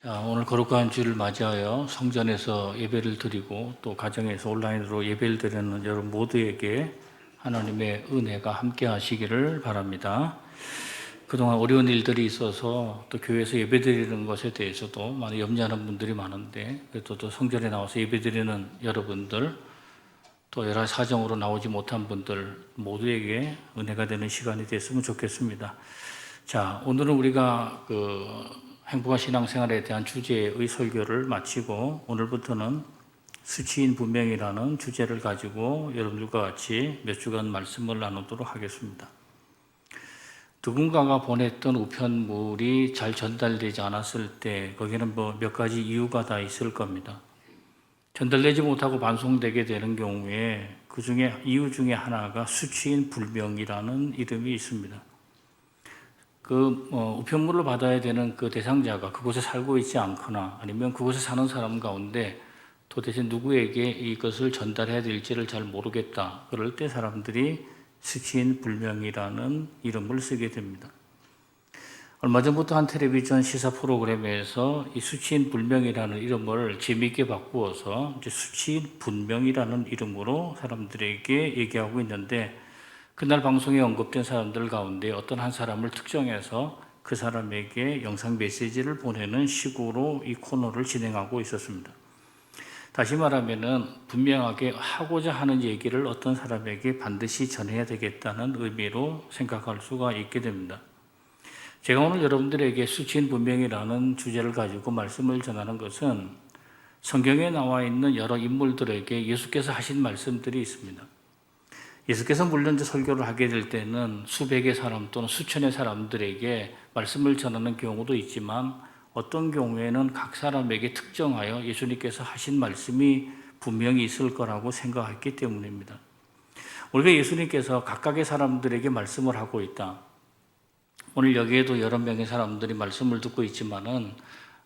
자, 오늘 거룩한 주를 맞이하여 성전에서 예배를 드리고 또 가정에서 온라인으로 예배를 드리는 여러분 모두에게 하나님의 은혜가 함께 하시기를 바랍니다. 그동안 어려운 일들이 있어서 또 교회에서 예배 드리는 것에 대해서도 많이 염려하는 분들이 많은데, 그래도 또 성전에 나와서 예배 드리는 여러분들, 또 여러 사정으로 나오지 못한 분들 모두에게 은혜가 되는 시간이 됐으면 좋겠습니다. 자, 오늘은 우리가 행복한 신앙생활에 대한 주제의 설교를 마치고 오늘부터는 수치인 분명이라는 주제를 가지고 여러분들과 같이 몇 주간 말씀을 나누도록 하겠습니다. 누군가가 보냈던 우편물이 잘 전달되지 않았을 때 거기는 몇 가지 이유가 다 있을 겁니다. 전달되지 못하고 반송되게 되는 경우에 그 중에 이유 중에 하나가 수치인 불명이라는 이름이 있습니다. 우편물을 받아야 되는 그 대상자가 그곳에 살고 있지 않거나 아니면 그곳에 사는 사람 가운데 도대체 누구에게 이것을 전달해야 될지를 잘 모르겠다. 그럴 때 사람들이 수치인 불명이라는 이름을 쓰게 됩니다. 얼마 전부터 한 텔레비전 시사 프로그램에서 이 수치인 불명이라는 이름을 재미있게 바꾸어서 이제 수치인 분명이라는 이름으로 사람들에게 얘기하고 있는데, 그날 방송에 언급된 사람들 가운데 어떤 한 사람을 특정해서 그 사람에게 영상 메시지를 보내는 식으로 이 코너를 진행하고 있었습니다. 다시 말하면은 분명하게 하고자 하는 얘기를 어떤 사람에게 반드시 전해야 되겠다는 의미로 생각할 수가 있게 됩니다. 제가 오늘 여러분들에게 수치인 분명이라는 주제를 가지고 말씀을 전하는 것은 성경에 나와 있는 여러 인물들에게 예수께서 하신 말씀들이 있습니다. 예수께서 물론 설교를 하게 될 때는 수백의 사람 또는 수천의 사람들에게 말씀을 전하는 경우도 있지만, 어떤 경우에는 각 사람에게 특정하여 예수님께서 하신 말씀이 분명히 있을 거라고 생각했기 때문입니다. 우리가 예수님께서 각각의 사람들에게 말씀을 하고 있다. 오늘 여기에도 여러 명의 사람들이 말씀을 듣고 있지만은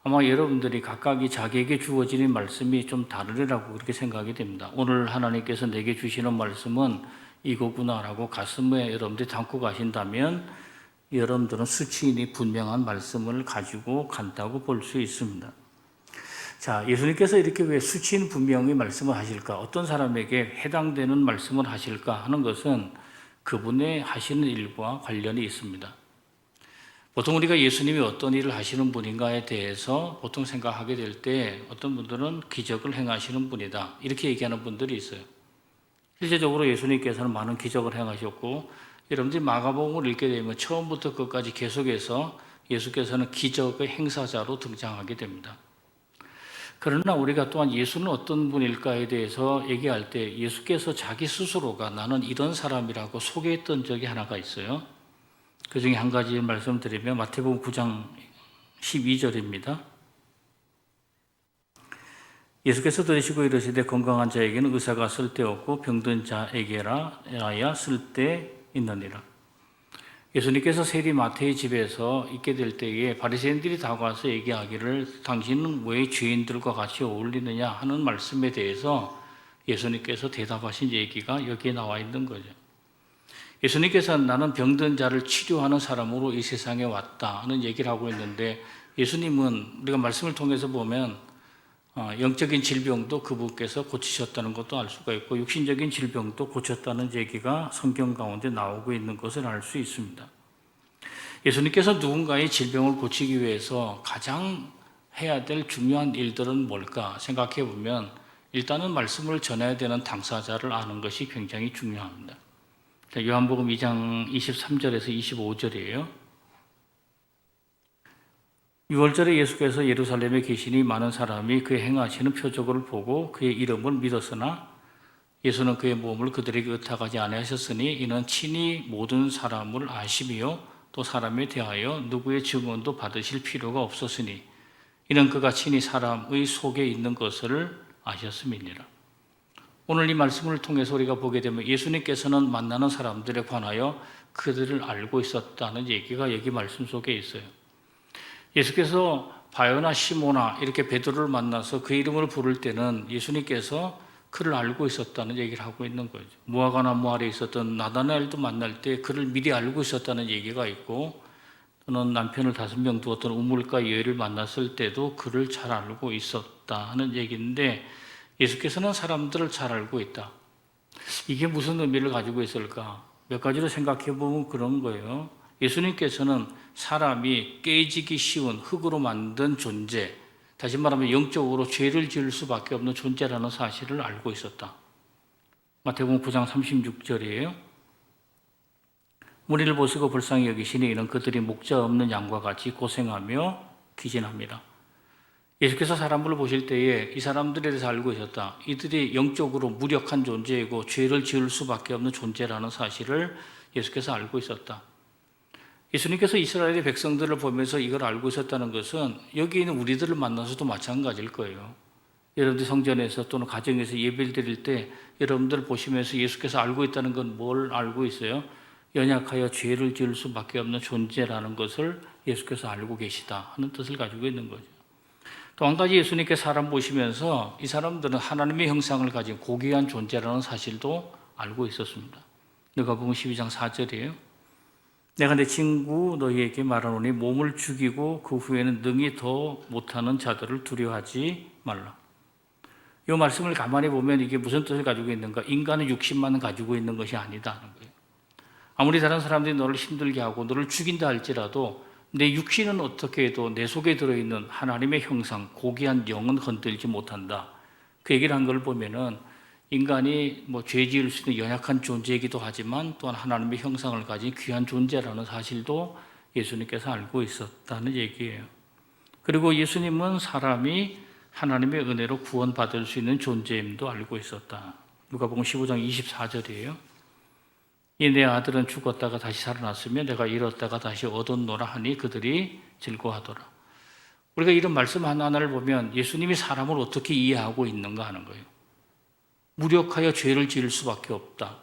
아마 여러분들이 각각이 자기에게 주어지는 말씀이 좀 다르리라고 그렇게 생각이 됩니다. 오늘 하나님께서 내게 주시는 말씀은 이거구나라고 가슴에 여러분들이 담고 가신다면 여러분들은 수치인이 분명한 말씀을 가지고 간다고 볼 수 있습니다. 자, 예수님께서 이렇게 왜 수치인 분명히 말씀을 하실까? 어떤 사람에게 해당되는 말씀을 하실까 하는 것은 그분의 하시는 일과 관련이 있습니다. 보통 우리가 예수님이 어떤 일을 하시는 분인가에 대해서 보통 생각하게 될 때 어떤 분들은 기적을 행하시는 분이다, 이렇게 얘기하는 분들이 있어요. 실제적으로 예수님께서는 많은 기적을 행하셨고, 여러분들이 마가복음을 읽게 되면 처음부터 끝까지 계속해서 예수께서는 기적의 행사자로 등장하게 됩니다. 그러나 우리가 또한 예수는 어떤 분일까에 대해서 얘기할 때 예수께서 자기 스스로가 나는 이런 사람이라고 소개했던 적이 하나가 있어요. 그 중에 한 가지 말씀드리면 마태복음 9장 12절입니다. 예수께서 들으시고 이르시되 건강한 자에게는 의사가 쓸데없고 병든 자에게라야 쓸데있느니라. 예수님께서 세리 마태의 집에서 있게 될 때에 바리새인들이 다가와서 얘기하기를 당신은 왜 죄인들과 같이 어울리느냐 하는 말씀에 대해서 예수님께서 대답하신 얘기가 여기에 나와 있는 거죠. 예수님께서는 나는 병든 자를 치료하는 사람으로 이 세상에 왔다 하는 얘기를 하고 있는데, 예수님은 우리가 말씀을 통해서 보면 영적인 질병도 그분께서 고치셨다는 것도 알 수가 있고, 육신적인 질병도 고쳤다는 얘기가 성경 가운데 나오고 있는 것을 알 수 있습니다. 예수님께서 누군가의 질병을 고치기 위해서 가장 해야 될 중요한 일들은 뭘까 생각해 보면, 일단은 말씀을 전해야 되는 당사자를 아는 것이 굉장히 중요합니다. 요한복음 2장 23절에서 25절이에요. 6월절에 예수께서 예루살렘에 계시니 많은 사람이 그의 행하시는 표적을 보고 그의 이름을 믿었으나 예수는 그의 몸을 그들에게 의탁하지 아니하셨으니 이는 친히 모든 사람을 아시며 또 사람에 대하여 누구의 증언도 받으실 필요가 없었으니 이는 그가 친히 사람의 속에 있는 것을 아셨음이니라. 오늘 이 말씀을 통해서 우리가 보게 되면 예수님께서는 만나는 사람들에 관하여 그들을 알고 있었다는 얘기가 여기 말씀 속에 있어요. 예수께서 바요나 시모나 이렇게 베드로를 만나서 그 이름을 부를 때는 예수님께서 그를 알고 있었다는 얘기를 하고 있는 거죠. 무화과나무 아래 있었던 나다나엘도 만날 때 그를 미리 알고 있었다는 얘기가 있고, 또는 남편을 5명 두었던 우물가 여인을 만났을 때도 그를 잘 알고 있었다 하는 얘기인데, 예수께서는 사람들을 잘 알고 있다. 이게 무슨 의미를 가지고 있을까? 몇 가지로 생각해 보면 그런 거예요. 예수님께서는 사람이 깨지기 쉬운 흙으로 만든 존재, 다시 말하면 영적으로 죄를 지을 수밖에 없는 존재라는 사실을 알고 있었다. 마태복음 9장 36절이에요. 무리를 보시고 불쌍히 여기시니 이는 그들이 목자 없는 양과 같이 고생하며 기진합니다. 예수께서 사람들을 보실 때에 이 사람들에 대해서 알고 있었다. 이들이 영적으로 무력한 존재이고 죄를 지을 수밖에 없는 존재라는 사실을 예수께서 알고 있었다. 예수님께서 이스라엘의 백성들을 보면서 이걸 알고 있었다는 것은 여기 있는 우리들을 만나서도 마찬가지일 거예요. 여러분들 성전에서 또는 가정에서 예배를 드릴 때 여러분들 보시면서 예수께서 알고 있다는 건 뭘 알고 있어요? 연약하여 죄를 지을 수밖에 없는 존재라는 것을 예수께서 알고 계시다 하는 뜻을 가지고 있는 거죠. 또 한 가지, 예수님께 사람 보시면서 이 사람들은 하나님의 형상을 가진 고귀한 존재라는 사실도 알고 있었습니다. 누가복음 12장 4절이에요. 내가 내 친구 너희에게 말하노니 몸을 죽이고 그 후에는 능히 더 못하는 자들을 두려워하지 말라. 이 말씀을 가만히 보면 이게 무슨 뜻을 가지고 있는가? 인간은 육신만 가지고 있는 것이 아니다는 거예요. 아무리 다른 사람들이 너를 힘들게 하고 너를 죽인다 할지라도 내 육신은 어떻게 해도 내 속에 들어있는 하나님의 형상, 고귀한 영은 건들지 못한다. 그 얘기를 한 걸 보면은 인간이 죄 지을 수 있는 연약한 존재이기도 하지만 또한 하나님의 형상을 가진 귀한 존재라는 사실도 예수님께서 알고 있었다는 얘기예요. 그리고 예수님은 사람이 하나님의 은혜로 구원받을 수 있는 존재임도 알고 있었다. 누가복음 15장 24절이에요. 이 내 아들은 죽었다가 다시 살아났으며 내가 잃었다가 다시 얻었노라 하니 그들이 즐거워하더라. 우리가 이런 말씀 하나하나를 보면 예수님이 사람을 어떻게 이해하고 있는가 하는 거예요. 무력하여 죄를 지을 수밖에 없다.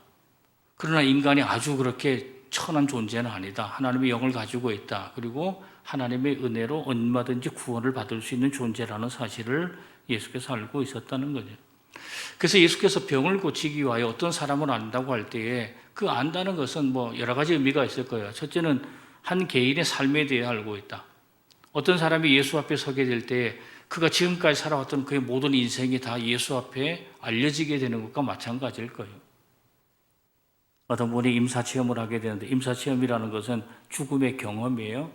그러나 인간이 아주 그렇게 천한 존재는 아니다. 하나님의 영을 가지고 있다. 그리고 하나님의 은혜로 얼마든지 구원을 받을 수 있는 존재라는 사실을 예수께서 알고 있었다는 거죠. 그래서 예수께서 병을 고치기 위하여 어떤 사람을 안다고 할 때에 그 안다는 것은 여러 가지 의미가 있을 거예요. 첫째는 한 개인의 삶에 대해 알고 있다. 어떤 사람이 예수 앞에 서게 될 때 그가 지금까지 살아왔던 그의 모든 인생이 다 예수 앞에 알려지게 되는 것과 마찬가지일 거예요. 어떤 분이 임사체험을 하게 되는데, 임사체험이라는 것은 죽음의 경험이에요.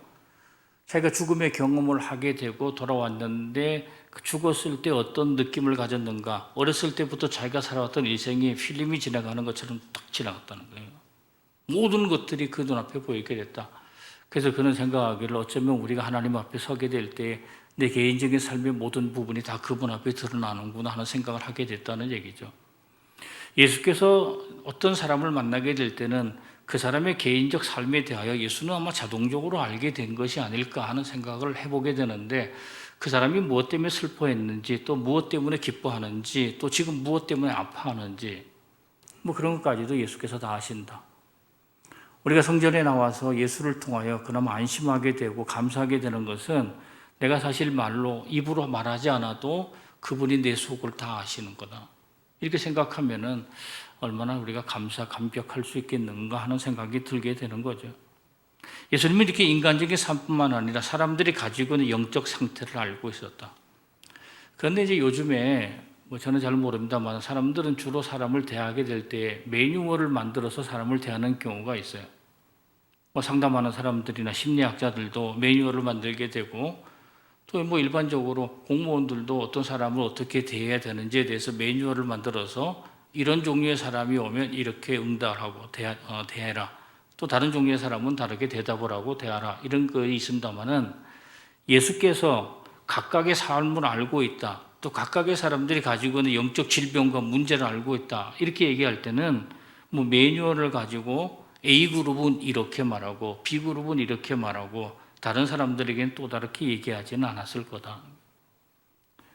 자기가 죽음의 경험을 하게 되고 돌아왔는데 죽었을 때 어떤 느낌을 가졌는가, 어렸을 때부터 자기가 살아왔던 인생이 필름이 지나가는 것처럼 딱 지나갔다는 거예요. 모든 것들이 그 눈앞에 보이게 됐다. 그래서 그는 생각하기를 어쩌면 우리가 하나님 앞에 서게 될 때 내 개인적인 삶의 모든 부분이 다 그분 앞에 드러나는구나 하는 생각을 하게 됐다는 얘기죠. 예수께서 어떤 사람을 만나게 될 때는 그 사람의 개인적 삶에 대하여 예수는 아마 자동적으로 알게 된 것이 아닐까 하는 생각을 해보게 되는데, 그 사람이 무엇 때문에 슬퍼했는지, 또 무엇 때문에 기뻐하는지, 또 지금 무엇 때문에 아파하는지, 그런 것까지도 예수께서 다 아신다. 우리가 성전에 나와서 예수를 통하여 그나마 안심하게 되고 감사하게 되는 것은 내가 사실 말로 입으로 말하지 않아도 그분이 내 속을 다 아시는 거다. 이렇게 생각하면은 얼마나 우리가 감격할 수 있겠는가 하는 생각이 들게 되는 거죠. 예수님은 이렇게 인간적인 삶뿐만 아니라 사람들이 가지고 있는 영적 상태를 알고 있었다. 그런데 이제 요즘에 저는 잘 모릅니다만 사람들은 주로 사람을 대하게 될 때 매뉴얼을 만들어서 사람을 대하는 경우가 있어요. 상담하는 사람들이나 심리학자들도 매뉴얼을 만들게 되고, 또 일반적으로 공무원들도 어떤 사람을 어떻게 대해야 되는지에 대해서 매뉴얼을 만들어서 이런 종류의 사람이 오면 이렇게 응답하고 대해라. 또 다른 종류의 사람은 다르게 대답을 하고 대하라. 이런 거 있습니다만은 예수께서 각각의 삶을 알고 있다. 또 각각의 사람들이 가지고 있는 영적 질병과 문제를 알고 있다. 이렇게 얘기할 때는 매뉴얼을 가지고 A그룹은 이렇게 말하고 B그룹은 이렇게 말하고 다른 사람들에게는 또 다르게 얘기하지는 않았을 거다.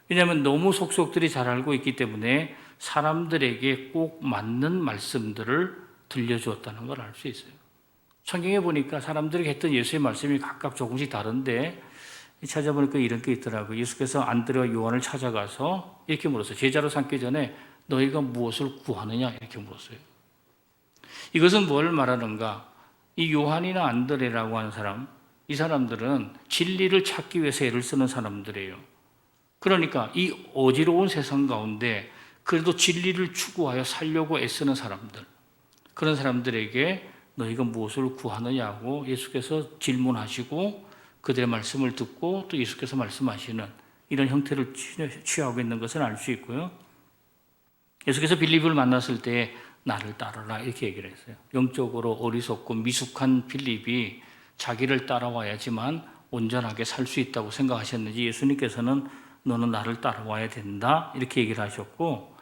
왜냐하면 너무 속속들이 잘 알고 있기 때문에 사람들에게 꼭 맞는 말씀들을 들려주었다는 걸 알 수 있어요. 성경에 보니까 사람들이 했던 예수의 말씀이 각각 조금씩 다른데 찾아보니까 이런 게 있더라고요. 예수께서 안드레와 요한을 찾아가서 이렇게 물었어요. 제자로 삼기 전에 너희가 무엇을 구하느냐 이렇게 물었어요. 이것은 뭘 말하는가? 이 요한이나 안드레라고 하는 사람, 이 사람들은 진리를 찾기 위해서 애를 쓰는 사람들이에요. 그러니까 이 어지러운 세상 가운데 그래도 진리를 추구하여 살려고 애쓰는 사람들, 그런 사람들에게 너희가 무엇을 구하느냐고 예수께서 질문하시고 그들의 말씀을 듣고 또 예수께서 말씀하시는 이런 형태를 취하고 있는 것을 알 수 있고요. 예수께서 빌립을 만났을 때 나를 따르라 이렇게 얘기를 했어요. 영적으로 어리석고 미숙한 빌립이 자기를 따라와야지만 온전하게 살 수 있다고 생각하셨는지 예수님께서는 너는 나를 따라와야 된다 이렇게 얘기를 하셨고,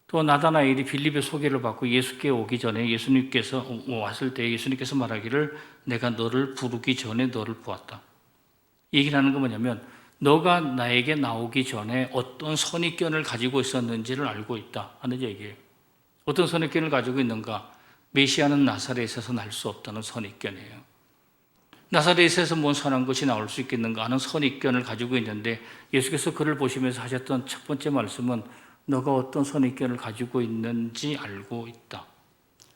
또 나다나엘이 빌립의 소개를 받고 예수께 오기 전에 예수님께서 왔을 때 예수님께서 말하기를 내가 너를 부르기 전에 너를 보았다. 얘기를 하는 건 뭐냐면 너가 나에게 나오기 전에 어떤 선입견을 가지고 있었는지를 알고 있다 하는 얘기예요. 어떤 선입견을 가지고 있는가? 메시아는 나사렛에서 날 수 없다는 선입견이에요. 나사렛에서 뭔 선한 것이 나올 수 있겠는가 하는 선입견을 가지고 있는데 예수께서 그를 보시면서 하셨던 첫 번째 말씀은 너가 어떤 선입견을 가지고 있는지 알고 있다.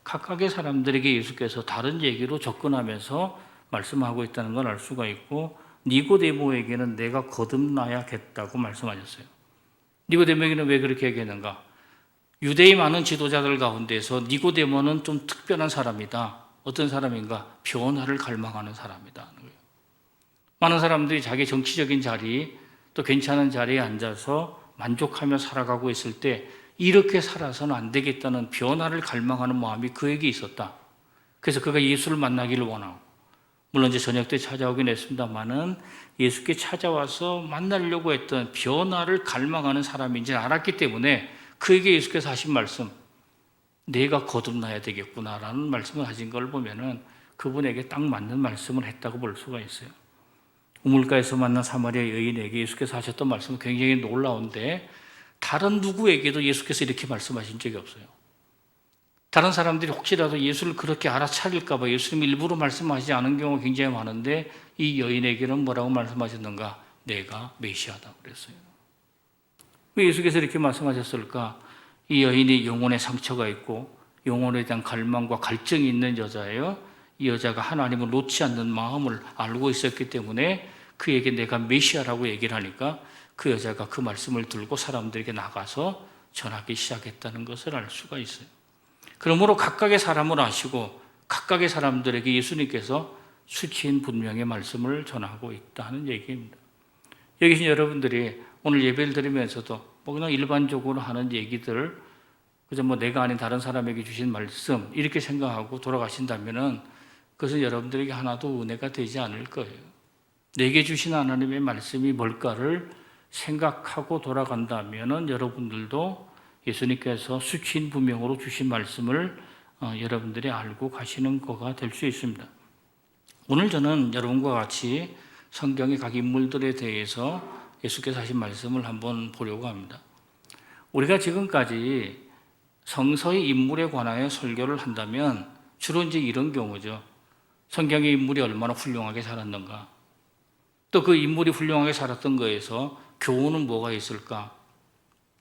각각의 사람들에게 예수께서 다른 얘기로 접근하면서 말씀하고 있다는 걸 알 수가 있고, 니고데모에게는 내가 거듭나야겠다고 말씀하셨어요. 니고데모에게는 왜 그렇게 얘기했는가? 유대의 많은 지도자들 가운데서 니고데모는 좀 특별한 사람이다. 어떤 사람인가? 변화를 갈망하는 사람이다. 많은 사람들이 자기 정치적인 자리, 또 괜찮은 자리에 앉아서 만족하며 살아가고 있을 때 이렇게 살아서는 안 되겠다는 변화를 갈망하는 마음이 그에게 있었다. 그래서 그가 예수를 만나기를 원하고, 물론 이제 저녁 때 찾아오긴 했습니다만은 예수께 찾아와서 만나려고 했던 변화를 갈망하는 사람인지 알았기 때문에 그에게 예수께서 하신 말씀, 내가 거듭나야 되겠구나라는 말씀을 하신 걸 보면은 그분에게 딱 맞는 말씀을 했다고 볼 수가 있어요. 우물가에서 만난 사마리아 여인에게 예수께서 하셨던 말씀은 굉장히 놀라운데 다른 누구에게도 예수께서 이렇게 말씀하신 적이 없어요. 다른 사람들이 혹시라도 예수를 그렇게 알아차릴까 봐 예수님 일부러 말씀하시지 않은 경우가 굉장히 많은데 이 여인에게는 뭐라고 말씀하셨는가? 내가 메시아다 그랬어요. 왜 예수께서 이렇게 말씀하셨을까? 이 여인이 영혼에 상처가 있고 영혼에 대한 갈망과 갈증이 있는 여자예요. 이 여자가 하나님을 놓지 않는 마음을 알고 있었기 때문에 그에게 내가 메시아라고 얘기를 하니까 그 여자가 그 말씀을 들고 사람들에게 나가서 전하기 시작했다는 것을 알 수가 있어요. 그러므로 각각의 사람을 아시고 각각의 사람들에게 예수님께서 수치인 분명의 말씀을 전하고 있다는 얘기입니다. 여기 계신 여러분들이 오늘 예배를 드리면서도 그냥 일반적으로 하는 얘기들, 그저 내가 아닌 다른 사람에게 주신 말씀 이렇게 생각하고 돌아가신다면은 그것은 여러분들에게 하나도 은혜가 되지 않을 거예요. 내게 주신 하나님의 말씀이 뭘까를 생각하고 돌아간다면은 여러분들도 예수님께서 수치인 분명으로 주신 말씀을 여러분들이 알고 가시는 거가 될 수 있습니다. 오늘 저는 여러분과 같이 성경의 각 인물들에 대해서 예수께서 하신 말씀을 한번 보려고 합니다. 우리가 지금까지 성서의 인물에 관하여 설교를 한다면 주로 이제 이런 경우죠. 성경의 인물이 얼마나 훌륭하게 살았는가, 또 그 인물이 훌륭하게 살았던 거에서 교훈은 뭐가 있을까,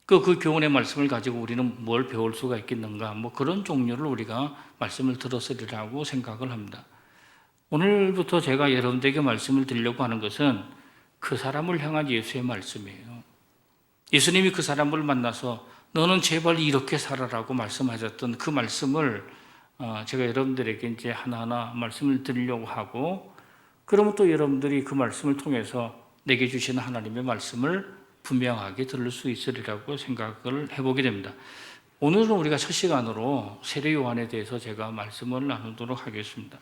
그 교훈의 말씀을 가지고 우리는 뭘 배울 수가 있겠는가, 그런 종류를 우리가 말씀을 들었으리라고 생각을 합니다. 오늘부터 제가 여러분들에게 말씀을 드리려고 하는 것은 그 사람을 향한 예수의 말씀이에요. 예수님이 그 사람을 만나서 너는 제발 이렇게 살아라고 말씀하셨던 그 말씀을 제가 여러분들에게 이제 하나하나 말씀을 드리려고 하고, 그러면 또 여러분들이 그 말씀을 통해서 내게 주신 하나님의 말씀을 분명하게 들을 수 있으리라고 생각을 해보게 됩니다. 오늘은 우리가 첫 시간으로 세례 요한에 대해서 제가 말씀을 나누도록 하겠습니다.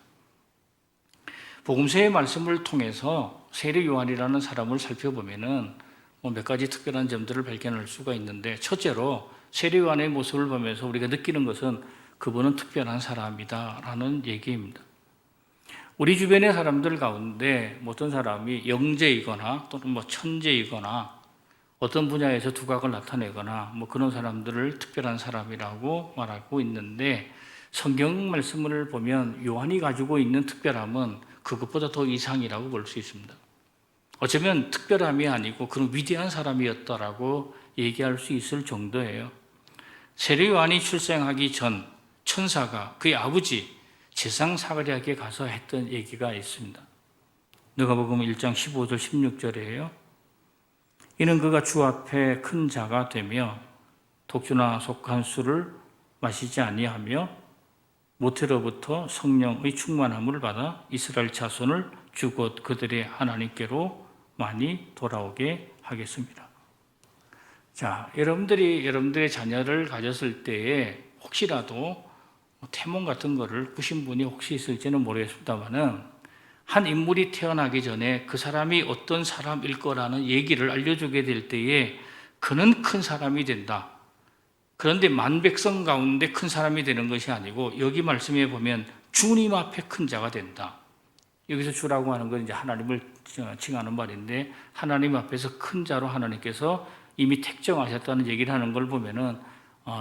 복음서의 말씀을 통해서 세례 요한이라는 사람을 살펴보면은 몇 가지 특별한 점들을 발견할 수가 있는데, 첫째로 세례 요한의 모습을 보면서 우리가 느끼는 것은 그분은 특별한 사람이다라는 얘기입니다. 우리 주변의 사람들 가운데 어떤 사람이 영재이거나 또는 천재이거나 어떤 분야에서 두각을 나타내거나 그런 사람들을 특별한 사람이라고 말하고 있는데, 성경 말씀을 보면 요한이 가지고 있는 특별함은 그것보다 더 이상이라고 볼 수 있습니다. 어쩌면 특별함이 아니고 그런 위대한 사람이었다라고 얘기할 수 있을 정도예요. 세례 요한이 출생하기 전 천사가 그의 아버지 제상 사가랴에게 가서 했던 얘기가 있습니다. 누가복음 1장 15절 16절이에요. 이는 그가 주 앞에 큰 자가 되며 독주나 속한 술을 마시지 아니하며 모태로부터 성령의 충만함을 받아 이스라엘 자손을 주 곧 그들의 하나님께로 많이 돌아오게 하겠습니다. 자, 여러분들의 자녀를 가졌을 때에 혹시라도 태몽 같은 거를 꾸신 분이 혹시 있을지는 모르겠습니다만은 한 인물이 태어나기 전에 그 사람이 어떤 사람일 거라는 얘기를 알려주게 될 때에 그는 큰 사람이 된다. 그런데 만백성 가운데 큰 사람이 되는 것이 아니고 여기 말씀에 보면 주님 앞에 큰 자가 된다. 여기서 주라고 하는 건 이제 하나님을 칭하는 말인데 하나님 앞에서 큰 자로 하나님께서 이미 택정하셨다는 얘기를 하는 걸 보면은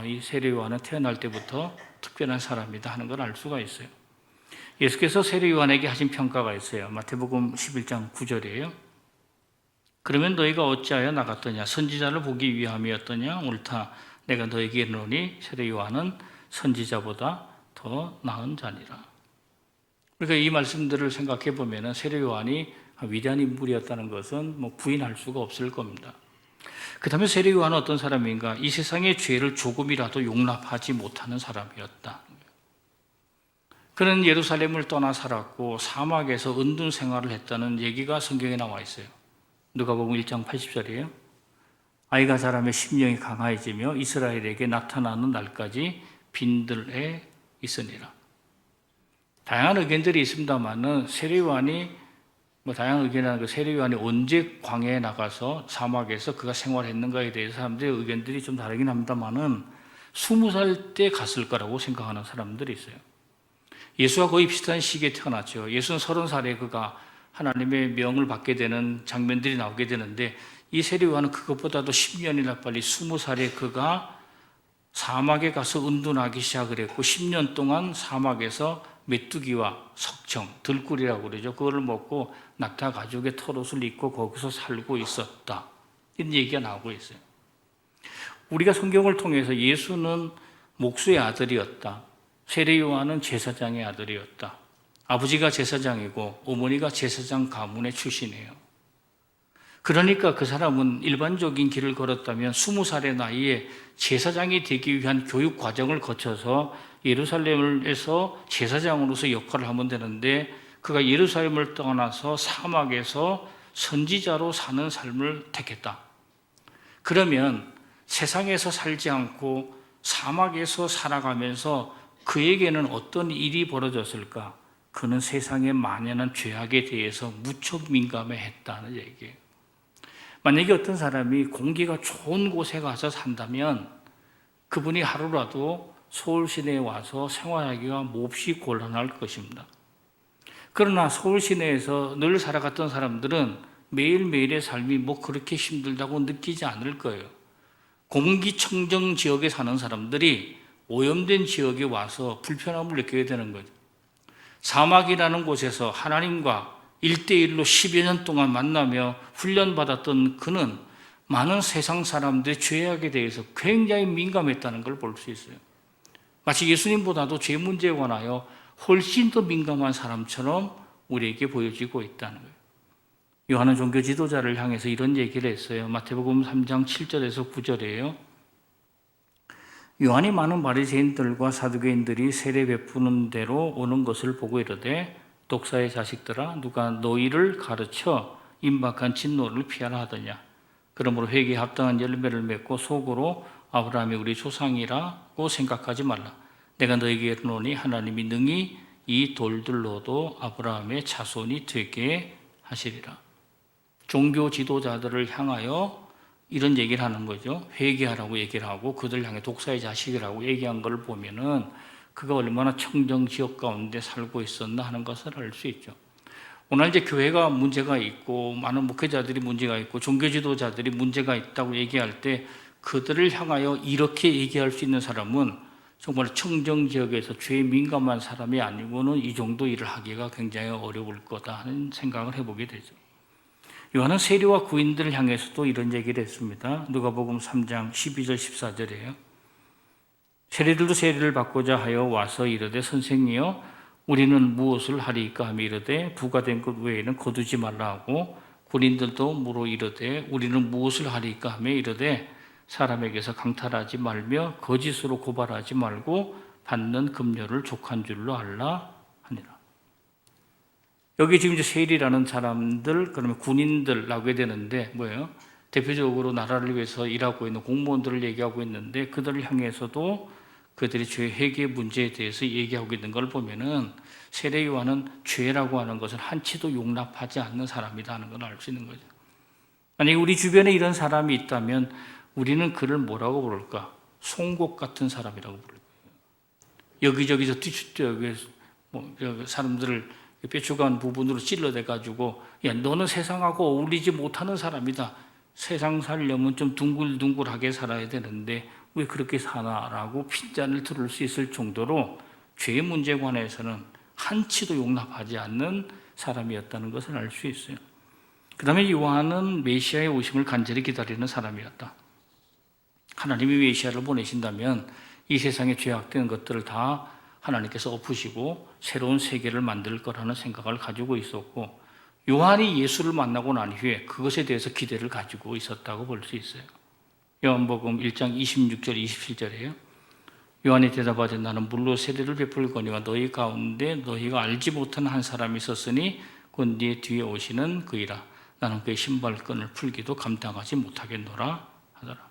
이 세례 요한은 태어날 때부터 특별한 사람이다 하는 걸 알 수가 있어요. 예수께서 세례 요한에게 하신 평가가 있어요. 마태복음 11장 9절이에요. 그러면 너희가 어찌하여 나갔더냐? 선지자를 보기 위함이었더냐? 옳다. 내가 너에게 이르노니 세례 요한은 선지자보다 더 나은 자니라. 그러니까 이 말씀들을 생각해 보면 세례 요한이 위대한 인물이었다는 것은 부인할 수가 없을 겁니다. 그 다음에 세례 요한은 어떤 사람인가? 이 세상의 죄를 조금이라도 용납하지 못하는 사람이었다. 그는 예루살렘을 떠나 살았고 사막에서 은둔 생활을 했다는 얘기가 성경에 나와 있어요. 누가복음 1장 80절이에요. 아이가 자라며 심령이 강하여지며 이스라엘에게 나타나는 날까지 빈들에 있으니라. 다양한 의견들이 있습니다만은 세례 요한이 다양한 의견이라는 그 세례 요한이 언제 광야에 나가서 사막에서 그가 생활했는가에 대해서 사람들의 의견들이 좀 다르긴 합니다만은 20살 때 갔을 거라고 생각하는 사람들이 있어요. 예수와 거의 비슷한 시기에 태어났죠. 예수는 30살에 그가 하나님의 명을 받게 되는 장면들이 나오게 되는데 이 세례 요한은 그것보다도 10년이나 빨리 20살에 그가 사막에 가서 은둔하기 시작을 했고 10년 동안 사막에서 메뚜기와 석청, 들꿀이라고 그러죠. 그거를 먹고 낙타 가죽의 털옷을 입고 거기서 살고 있었다. 이런 얘기가 나오고 있어요. 우리가 성경을 통해서 예수는 목수의 아들이었다. 세례 요한은 제사장의 아들이었다. 아버지가 제사장이고 어머니가 제사장 가문의 출신이에요. 그러니까 그 사람은 일반적인 길을 걸었다면 20살의 나이에 제사장이 되기 위한 교육 과정을 거쳐서 예루살렘에서 제사장으로서 역할을 하면 되는데 그가 예루살렘을 떠나서 사막에서 선지자로 사는 삶을 택했다. 그러면 세상에서 살지 않고 사막에서 살아가면서 그에게는 어떤 일이 벌어졌을까? 그는 세상에 만연한 죄악에 대해서 무척 민감해했다는 얘기예요. 만약에 어떤 사람이 공기가 좋은 곳에 가서 산다면 그분이 하루라도 서울 시내에 와서 생활하기가 몹시 곤란할 것입니다. 그러나 서울 시내에서 늘 살아갔던 사람들은 매일매일의 삶이 그렇게 힘들다고 느끼지 않을 거예요. 공기청정 지역에 사는 사람들이 오염된 지역에 와서 불편함을 느끼게 되는 거죠. 사막이라는 곳에서 하나님과 1대1로 10여 년 동안 만나며 훈련받았던 그는 많은 세상 사람들의 죄악에 대해서 굉장히 민감했다는 걸 볼 수 있어요. 마치 예수님보다도 죄 문제에 관하여 훨씬 더 민감한 사람처럼 우리에게 보여지고 있다는 거예요. 요한은 종교 지도자를 향해서 이런 얘기를 했어요. 마태복음 3장 7절에서 9절이에요. 요한이 많은 바리새인들과 사두개인들이 세례 베푸는 대로 오는 것을 보고 이르되 독사의 자식들아 누가 너희를 가르쳐 임박한 진노를 피하라 하더냐. 그러므로 회개에 합당한 열매를 맺고 속으로 아브라함이 우리 조상이라고 생각하지 말라. 내가 너에게 이르노니 하나님이 능히 이 돌들로도 아브라함의 자손이 되게 하시리라. 종교 지도자들을 향하여 이런 얘기를 하는 거죠. 회개하라고 얘기를 하고 그들 향해 독사의 자식이라고 얘기한 걸 보면은 그가 얼마나 청정 지역 가운데 살고 있었나 하는 것을 알 수 있죠. 오늘 이제 교회가 문제가 있고 많은 목회자들이 문제가 있고 종교 지도자들이 문제가 있다고 얘기할 때 그들을 향하여 이렇게 얘기할 수 있는 사람은 정말 청정 지역에서 죄에 민감한 사람이 아니고는 이 정도 일을 하기가 굉장히 어려울 거다 하는 생각을 해보게 되죠. 요한은 세리와 구인들을 향해서도 이런 얘기를 했습니다. 누가복음 3장 12절 14절이에요. 세리들도 세리를 받고자 하여 와서 이르되 선생이여 우리는 무엇을 하리까 하며 이르되 부과된 것 외에는 거두지 말라 하고 군인들도 물어 이르되 우리는 무엇을 하리까 하며 이르되 사람에게서 강탈하지 말며 거짓으로 고발하지 말고 받는 급료를 족한 줄로 알라 하니라. 여기 지금 이제 세리라는 사람들, 그러면 군인들라고 해야 되는데 뭐예요? 대표적으로 나라를 위해서 일하고 있는 공무원들을 얘기하고 있는데 그들을 향해서도 그들의 죄 회개 문제에 대해서 얘기하고 있는 걸 보면은 세례 요한은 죄라고 하는 것을 한치도 용납하지 않는 사람이다 하는 걸 알 수 있는 거죠. 만약에 우리 주변에 이런 사람이 있다면 우리는 그를 뭐라고 부를까? 송곳 같은 사람이라고 부를 거예요. 여기저기서 뒤죽뒤죽 사람들을 뾰족한 부분으로 찔러대가지고 야 너는 세상하고 어울리지 못하는 사람이다. 세상 살려면 좀 둥글둥글하게 살아야 되는데 왜 그렇게 사나라고 핀잔을 들을 수 있을 정도로 죄의 문제에 관해서는 한치도 용납하지 않는 사람이었다는 것을 알 수 있어요. 그 다음에 요한은 메시아의 오심을 간절히 기다리는 사람이었다. 하나님이 메시아를 보내신다면 이 세상에 죄악된 것들을 다 하나님께서 엎으시고 새로운 세계를 만들 거라는 생각을 가지고 있었고 요한이 예수를 만나고 난 후에 그것에 대해서 기대를 가지고 있었다고 볼 수 있어요. 요한복음 1장 26절 27절이에요. 요한이 대답하되 나는 물로 세례를 베풀거니와 너희 가운데 너희가 알지 못한 한 사람이 있었으니 곧 네 뒤에 오시는 그이라. 나는 그의 신발끈을 풀기도 감당하지 못하겠노라 하더라.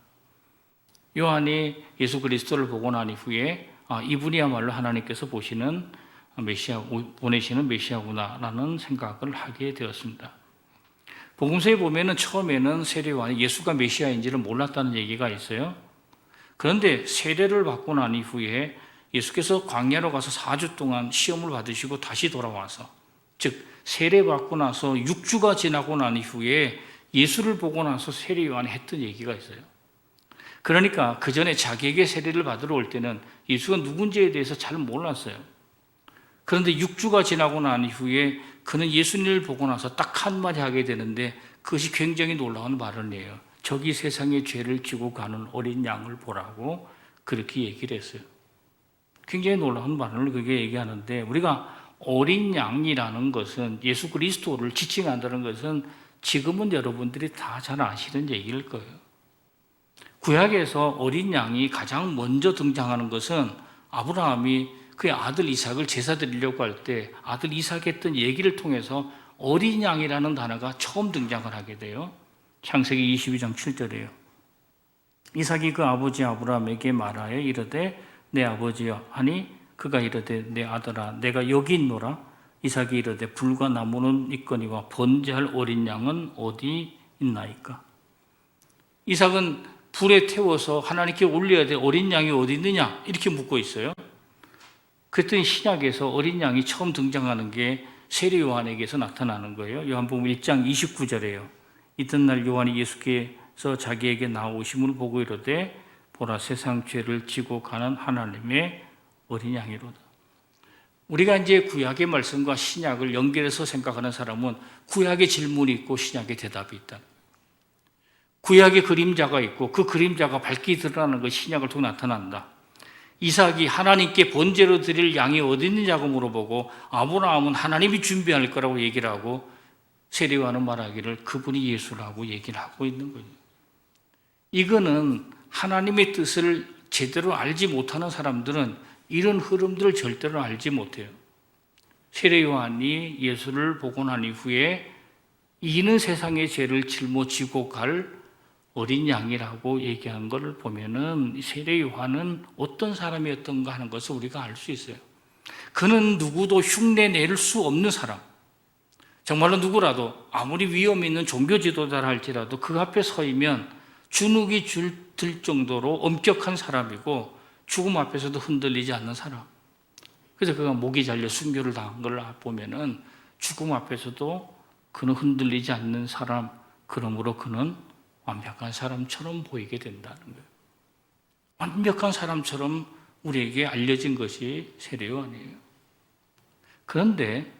요한이 예수 그리스도를 보고 난 이후에 이분이야말로 하나님께서 보시는 메시아, 보내시는 메시아구나라는 생각을 하게 되었습니다. 복음서에 보면은 처음에는 세례 요한이 예수가 메시아인지를 몰랐다는 얘기가 있어요. 그런데 세례를 받고 난 이후에 예수께서 광야로 가서 4주 동안 시험을 받으시고 다시 돌아와서, 즉 세례 받고 나서 6주가 지나고 난 이후에 예수를 보고 나서 세례 요한이 했던 얘기가 있어요. 그러니까 그 전에 자기에게 세례를 받으러 올 때는 예수가 누군지에 대해서 잘 몰랐어요. 그런데 6주가 지나고 난 이후에 그는 예수님을 보고 나서 딱 한마디 하게 되는데 그것이 굉장히 놀라운 발언이에요. 저기 세상의 죄를 지고 가는 어린 양을 보라고 그렇게 얘기를 했어요. 굉장히 놀라운 발언을 그게 얘기하는데 우리가 어린 양이라는 것은 예수 그리스도를 지칭한다는 것은 지금은 여러분들이 다 잘 아시는 얘기일 거예요. 구약에서 어린 양이 가장 먼저 등장하는 것은 아브라함이 그의 아들 이삭을 제사 드리려고 할 때 아들 이삭이 했던 얘기를 통해서 어린 양이라는 단어가 처음 등장을 하게 돼요. 창세기 22장 7절이에요. 이삭이 그 아버지 아브라함에게 말하여 이르되 내 아버지여 하니 그가 이르되 내 아들아 내가 여기 있노라. 이삭이 이르되 불과 나무는 있거니와 번제할 어린 양은 어디 있나이까. 이삭은 불에 태워서 하나님께 올려야 될 어린 양이 어디 있느냐 이렇게 묻고 있어요. 그랬더니 신약에서 어린 양이 처음 등장하는 게 세례 요한에게서 나타나는 거예요. 요한복음 1장 29절이에요. 이튿날 요한이 예수께서 자기에게 나오심을 보고 이르되 보라 세상 죄를 지고 가는 하나님의 어린 양이로다. 우리가 이제 구약의 말씀과 신약을 연결해서 생각하는 사람은 구약의 질문이 있고 신약의 대답이 있다. 구약의 그림자가 있고 그 그림자가 밝게 드러나는 것이 신약을 통해 나타난다. 이삭이 하나님께 번제로 드릴 양이 어디 있느냐고 물어보고 아브라함은 하나님이 준비할 거라고 얘기를 하고 세례 요한은 말하기를 그분이 예수라고 얘기를 하고 있는 거예요. 이거는 하나님의 뜻을 제대로 알지 못하는 사람들은 이런 흐름들을 절대로 알지 못해요. 세례 요한이 예수를 보고 난 이후에 이는 세상의 죄를 짊어지고 갈 어린 양이라고 얘기한 것을 보면은 세례 요한은 어떤 사람이었던가 하는 것을 우리가 알 수 있어요. 그는 누구도 흉내 낼 수 없는 사람. 정말로 누구라도 아무리 위험 있는 종교 지도자라 할지라도 그 앞에 서이면 주눅이 들 정도로 엄격한 사람이고 죽음 앞에서도 흔들리지 않는 사람. 그래서 그가 목이 잘려 순교를 당한 걸 보면은 죽음 앞에서도 그는 흔들리지 않는 사람. 그러므로 그는 완벽한 사람처럼 보이게 된다는 거예요. 완벽한 사람처럼 우리에게 알려진 것이 세례 요한이에요. 그런데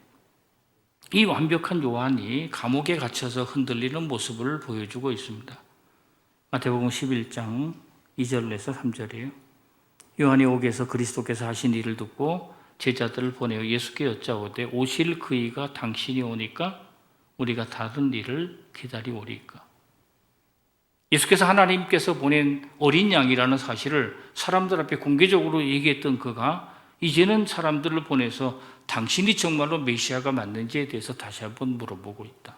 이 완벽한 요한이 감옥에 갇혀서 흔들리는 모습을 보여주고 있습니다. 마태복음 11장 2절에서 3절이에요. 요한이 옥에서 그리스도께서 하신 일을 듣고 제자들을 보내어 예수께 여짜오되 오실 그이가 당신이 오니까 우리가 다른 일을 기다리오리까. 예수께서 하나님께서 보낸 어린 양이라는 사실을 사람들 앞에 공개적으로 얘기했던 그가 이제는 사람들을 보내서 당신이 정말로 메시아가 맞는지에 대해서 다시 한번 물어보고 있다.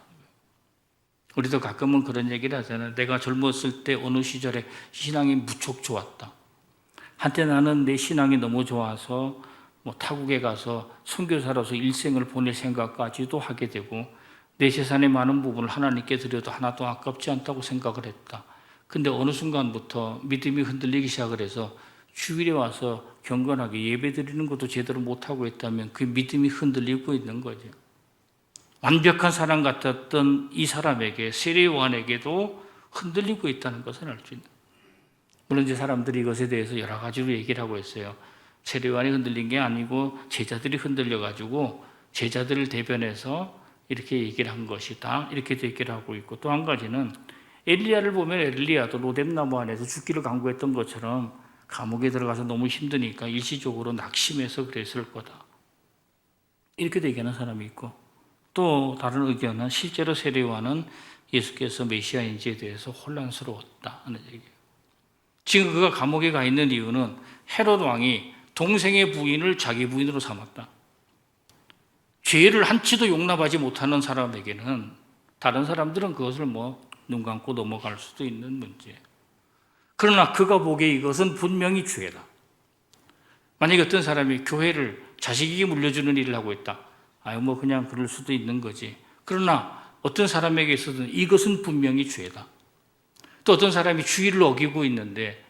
우리도 가끔은 그런 얘기를 하잖아요. 내가 젊었을 때 어느 시절에 신앙이 무척 좋았다. 한때 나는 내 신앙이 너무 좋아서 타국에 가서 선교사로서 일생을 보낼 생각까지도 하게 되고 내 재산의 많은 부분을 하나님께 드려도 하나도 아깝지 않다고 생각을 했다. 근데 어느 순간부터 믿음이 흔들리기 시작을 해서 주일에 와서 경건하게 예배 드리는 것도 제대로 못하고 있다면 그 믿음이 흔들리고 있는 거죠. 완벽한 사람 같았던 이 사람에게, 세례 요한에게도 흔들리고 있다는 것을 알 수 있는. 물론 이제 사람들이 이것에 대해서 여러 가지로 얘기를 하고 있어요. 세례 요한이 흔들린 게 아니고 제자들이 흔들려가지고 제자들을 대변해서 이렇게 얘기를 한 것이다. 이렇게 얘기를 하고 있고, 또 한 가지는 엘리야를 보면 엘리야도 로뎀나무 안에서 죽기를 간구했던 것처럼 감옥에 들어가서 너무 힘드니까 일시적으로 낙심해서 그랬을 거다. 이렇게 얘기하는 사람이 있고, 또 다른 의견은 실제로 세례 요한은 예수께서 메시아인지에 대해서 혼란스러웠다 하는 얘기예요. 지금 그가 감옥에 가 있는 이유는 헤롯 왕이 동생의 부인을 자기 부인으로 삼았다. 죄를 한치도 용납하지 못하는 사람에게는 다른 사람들은 그것을 눈 감고 넘어갈 수도 있는 문제예요. 그러나 그가 보기에 이것은 분명히 죄다. 만약에 어떤 사람이 교회를 자식에게 물려주는 일을 하고 있다. 그냥 그럴 수도 있는 거지. 그러나 어떤 사람에게 있어서는 이것은 분명히 죄다. 또 어떤 사람이 주의를 어기고 있는데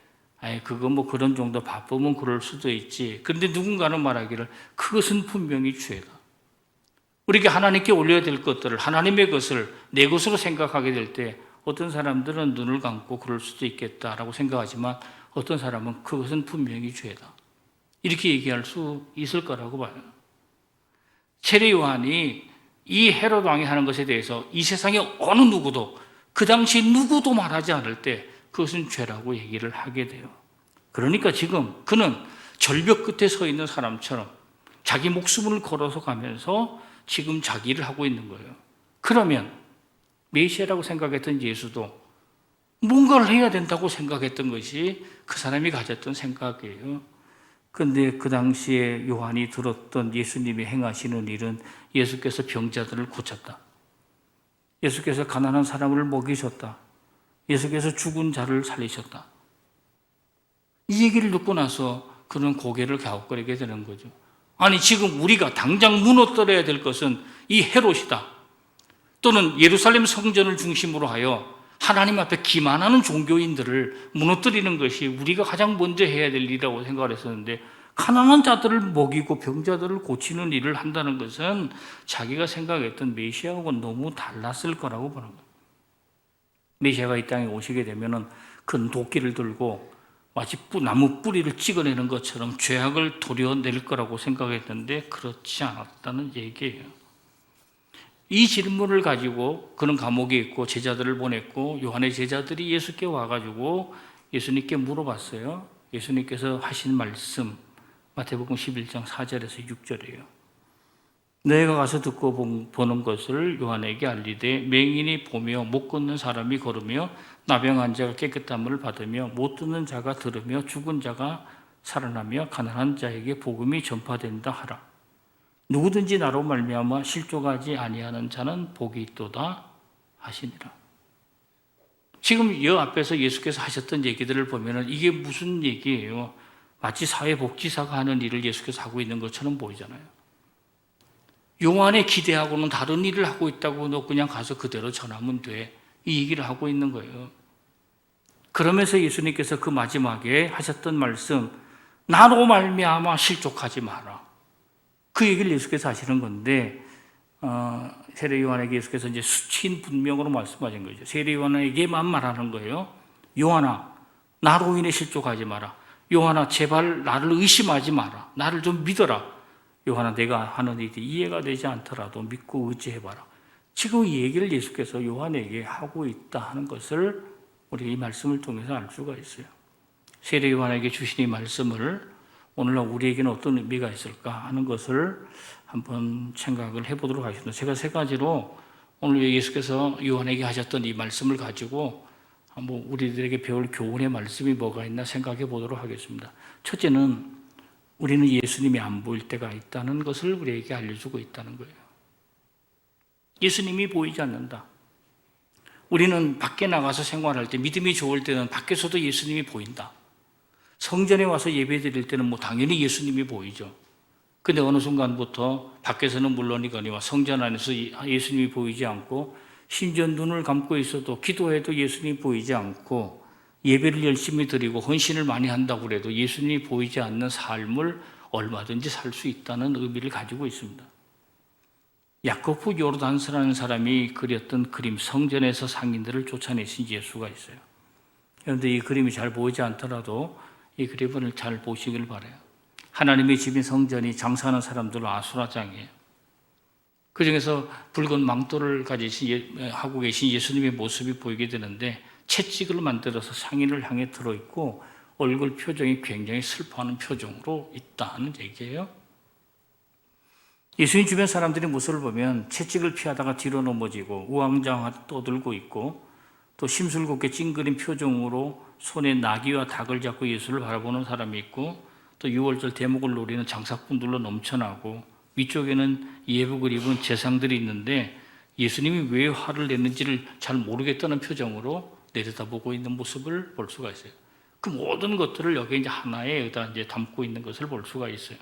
그거 그런 정도 바쁘면 그럴 수도 있지. 그런데 누군가는 말하기를 그것은 분명히 죄다. 우리에게 하나님께 올려야 될 것들을, 하나님의 것을 내 것으로 생각하게 될 때 어떤 사람들은 눈을 감고 그럴 수도 있겠다라고 생각하지만 어떤 사람은 그것은 분명히 죄다. 이렇게 얘기할 수 있을 거라고 봐요. 세례 요한이 이 헤롯 왕이 하는 것에 대해서 이 세상에 어느 누구도, 그 당시 누구도 말하지 않을 때 그것은 죄라고 얘기를 하게 돼요. 그러니까 지금 그는 절벽 끝에 서 있는 사람처럼 자기 목숨을 걸어서 가면서 지금 자기를 하고 있는 거예요. 그러면 메시아라고 생각했던 예수도 뭔가를 해야 된다고 생각했던 것이 그 사람이 가졌던 생각이에요. 그런데 그 당시에 요한이 들었던 예수님이 행하시는 일은 예수께서 병자들을 고쳤다. 예수께서 가난한 사람을 먹이셨다. 예수께서 죽은 자를 살리셨다. 이 얘기를 듣고 나서 그는 고개를 갸웃거리게 되는 거죠. 아니, 지금 우리가 당장 무너뜨려야 될 것은 이 헤롯이다. 또는 예루살렘 성전을 중심으로 하여 하나님 앞에 기만하는 종교인들을 무너뜨리는 것이 우리가 가장 먼저 해야 될 일이라고 생각을 했었는데, 가난한 자들을 먹이고 병자들을 고치는 일을 한다는 것은 자기가 생각했던 메시아하고는 너무 달랐을 거라고 보는 거예요. 메시아가 이 땅에 오시게 되면은 큰 도끼를 들고 마치 나무 뿌리를 찍어내는 것처럼 죄악을 도려낼 거라고 생각했는데 그렇지 않았다는 얘기예요. 이 질문을 가지고 그는 감옥에 있고 제자들을 보냈고, 요한의 제자들이 예수께 와가지고 예수님께 물어봤어요. 예수님께서 하신 말씀 마태복음 11장 4절에서 6절이에요. 너희가 가서 듣고 보는 것을 요한에게 알리되 맹인이 보며 못 걷는 사람이 걸으며 나병한 자가 깨끗함을 받으며 못 듣는 자가 들으며 죽은 자가 살아나며 가난한 자에게 복음이 전파된다 하라. 누구든지 나로 말미암아 실족하지 아니하는 자는 복이 있도다 하시니라. 지금 이 앞에서 예수께서 하셨던 얘기들을 보면 이게 무슨 얘기예요? 마치 사회복지사가 하는 일을 예수께서 하고 있는 것처럼 보이잖아요. 요한에 기대하고는 다른 일을 하고 있다고 너 그냥 가서 그대로 전하면 돼. 이 얘기를 하고 있는 거예요. 그러면서 예수님께서 그 마지막에 하셨던 말씀, 나로 말미암아 실족하지 마라. 그 얘기를 예수께서 하시는 건데, 세례 요한에게 예수께서 이제 수치인 분명으로 말씀하신 거죠. 세례 요한에게만 말하는 거예요. 요한아, 나로 인해 실족하지 마라. 요한아, 제발 나를 의심하지 마라. 나를 좀 믿어라. 요한아, 내가 하는 일이 이해가 되지 않더라도 믿고 의지해봐라. 지금 이 얘기를 예수께서 요한에게 하고 있다 하는 것을 우리 이 말씀을 통해서 알 수가 있어요. 세례 요한에게 주신 이 말씀을 오늘날 우리에게는 어떤 의미가 있을까 하는 것을 한번 생각을 해보도록 하겠습니다. 제가 세 가지로 오늘 예수께서 요한에게 하셨던 이 말씀을 가지고 한번 우리들에게 배울 교훈의 말씀이 뭐가 있나 생각해 보도록 하겠습니다. 첫째는 우리는 예수님이 안 보일 때가 있다는 것을 우리에게 알려주고 있다는 거예요. 예수님이 보이지 않는다. 우리는 밖에 나가서 생활할 때, 믿음이 좋을 때는 밖에서도 예수님이 보인다. 성전에 와서 예배 드릴 때는 당연히 예수님이 보이죠. 근데 어느 순간부터 밖에서는 물론이거니와 성전 안에서 예수님이 보이지 않고, 심지어 눈을 감고 있어도 기도해도 예수님이 보이지 않고, 예배를 열심히 드리고 헌신을 많이 한다고 해도 예수님이 보이지 않는 삶을 얼마든지 살 수 있다는 의미를 가지고 있습니다. 야코프 요르단스라는 사람이 그렸던 그림, 성전에서 상인들을 쫓아내신 예수가 있어요. 그런데 이 그림이 잘 보이지 않더라도 이 그림을 잘 보시길 바라요. 하나님의 집인 성전이 장사하는 사람들로 아수라장이에요. 그 중에서 붉은 망토를 하고 계신 예수님의 모습이 보이게 되는데, 채찍을 만들어서 상인을 향해 들어있고 얼굴 표정이 굉장히 슬퍼하는 표정으로 있다는 얘기예요. 예수님 주변 사람들의 모습을 보면 채찍을 피하다가 뒤로 넘어지고 우왕좌왕 떠들고 있고, 또 심술궂게 찡그린 표정으로 손에 나귀와 닭을 잡고 예수를 바라보는 사람이 있고, 또 6월절 대목을 노리는 장사꾼들로 넘쳐나고, 위쪽에는 예복을 입은 제상들이 있는데 예수님이 왜 화를 냈는지를 잘 모르겠다는 표정으로 내려다보고 있는 모습을 볼 수가 있어요. 그 모든 것들을 여기 하나에 담고 있는 것을 볼 수가 있어요.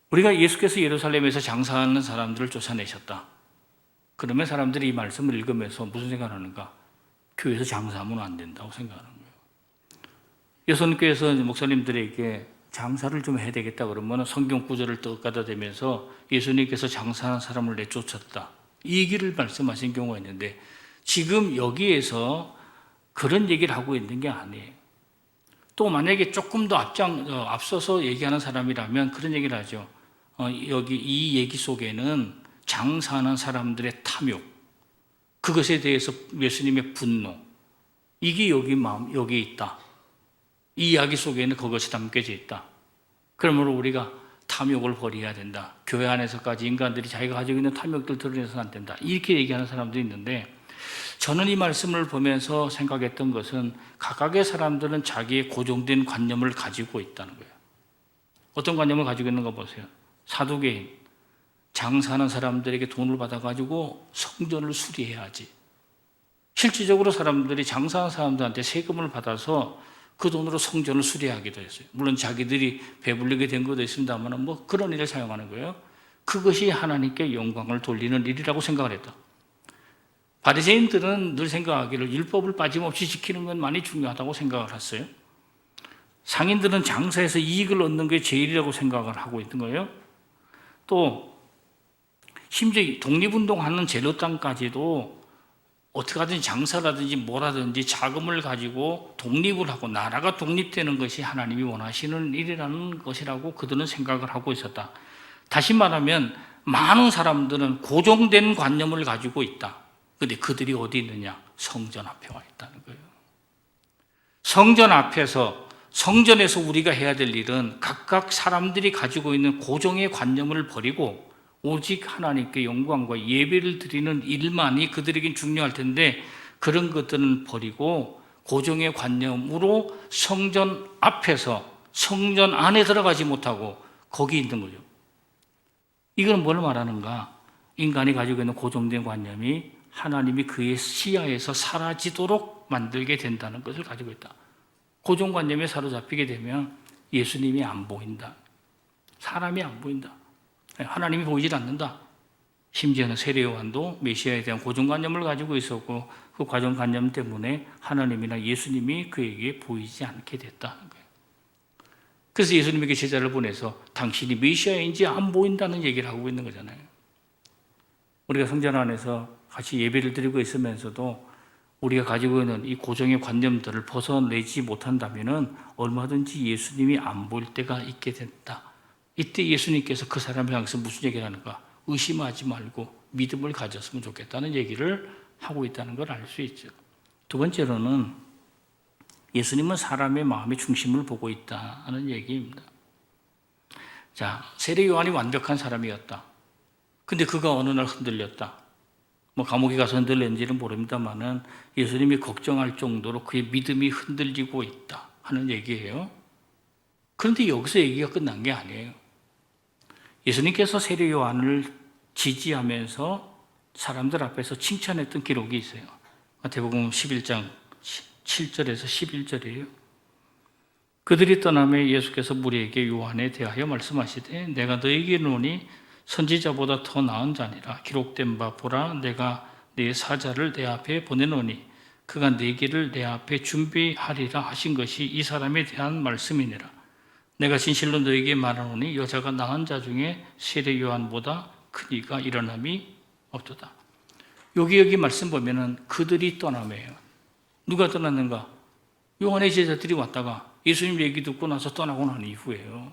우리가 예수께서 예루살렘에서 장사하는 사람들을 쫓아내셨다. 그러면 사람들이 이 말씀을 읽으면서 무슨 생각을 하는가? 교회에서 장사하면 안 된다고 생각하는 거예요. 여선교회에서 목사님들에게 장사를 좀 해야 되겠다 그러면 성경 구절을 떠가다 대면서 예수님께서 장사하는 사람을 내쫓았다, 이 얘기를 말씀하신 경우가 있는데, 지금 여기에서 그런 얘기를 하고 있는 게 아니에요. 또 만약에 조금 더 앞서서 얘기하는 사람이라면 그런 얘기를 하죠. 여기 이 얘기 속에는 장사하는 사람들의 탐욕, 그것에 대해서 예수님의 분노, 이게 여기 있다. 이 이야기 속에는 그것이 담겨져 있다. 그러므로 우리가 탐욕을 버려야 된다. 교회 안에서까지 인간들이 자기가 가지고 있는 탐욕들 드러내서는 안 된다. 이렇게 얘기하는 사람도 있는데, 저는 이 말씀을 보면서 생각했던 것은 각각의 사람들은 자기의 고정된 관념을 가지고 있다는 거예요. 어떤 관념을 가지고 있는 거 보세요. 사두개인, 장사하는 사람들에게 돈을 받아가지고 성전을 수리해야지. 실질적으로 사람들이 장사하는 사람들한테 세금을 받아서 그 돈으로 성전을 수리하기도 했어요. 물론 자기들이 배불리게 된 것도 있습니다만 그런 일을 사용하는 거예요. 그것이 하나님께 영광을 돌리는 일이라고 생각을 했다. 바리새인들은 늘 생각하기를 율법을 빠짐없이 지키는 건 많이 중요하다고 생각을 했어요. 상인들은 장사해서 이익을 얻는 게 제일이라고 생각을 하고 있는 거예요. 또 심지어 독립운동하는 제로당까지도 어떻게 하든지 장사라든지 뭐라든지 자금을 가지고 독립을 하고 나라가 독립되는 것이 하나님이 원하시는 일이라는 것이라고 그들은 생각을 하고 있었다. 다시 말하면 많은 사람들은 고정된 관념을 가지고 있다. 그런데 그들이 어디 있느냐? 성전 앞에 와 있다는 거예요. 성전 앞에서, 성전에서 우리가 해야 될 일은 각각 사람들이 가지고 있는 고정의 관념을 버리고 오직 하나님께 영광과 예배를 드리는 일만이 그들에겐 중요할 텐데, 그런 것들은 버리고 고정의 관념으로 성전 앞에서 성전 안에 들어가지 못하고 거기 있는 거죠. 이건 뭘 말하는가? 인간이 가지고 있는 고정된 관념이 하나님이 그의 시야에서 사라지도록 만들게 된다는 것을 가지고 있다. 고정관념에 사로잡히게 되면 예수님이 안 보인다. 사람이 안 보인다. 하나님이 보이질 않는다. 심지어는 세례 요한도 메시아에 대한 고정관념을 가지고 있었고, 그 고정관념 때문에 하나님이나 예수님이 그에게 보이지 않게 됐다는 거예요. 그래서 예수님에게 제자를 보내서 당신이 메시아인지 안 보인다는 얘기를 하고 있는 거잖아요. 우리가 성전 안에서 같이 예배를 드리고 있으면서도 우리가 가지고 있는 이 고정의 관념들을 벗어내지 못한다면 얼마든지 예수님이 안 보일 때가 있게 된다. 이때 예수님께서 그 사람을 향해서 무슨 얘기를 하는가? 의심하지 말고 믿음을 가졌으면 좋겠다는 얘기를 하고 있다는 걸 알 수 있죠. 두 번째로는 예수님은 사람의 마음의 중심을 보고 있다 하는 얘기입니다. 자, 세례 요한이 완벽한 사람이었다. 근데 그가 어느 날 흔들렸다. 뭐 감옥에 가서 흔들렸는지는 모릅니다만은 예수님이 걱정할 정도로 그의 믿음이 흔들리고 있다 하는 얘기예요. 그런데 여기서 얘기가 끝난 게 아니에요. 예수님께서 세례 요한을 지지하면서 사람들 앞에서 칭찬했던 기록이 있어요. 마태복음 11장 7절에서 11절이에요. 그들이 떠나며 예수께서 무리에게 요한에 대하여 말씀하시되 내가 너에게 이르노니 선지자보다 더 나은 자니라. 기록된 바 보라 내가 네 사자를 내 앞에 보내노니 그가 네 길을 내 앞에 준비하리라 하신 것이 이 사람에 대한 말씀이니라. 내가 진실로 너에게 말하노니 여자가 낳은 자 중에 세례 요한보다 큰 이가 일어남이 없도다. 여기 말씀 보면은 그들이 떠나매요. 누가 떠났는가? 요한의 제자들이 왔다가 예수님 얘기 듣고 나서 떠나고 난 이후에요.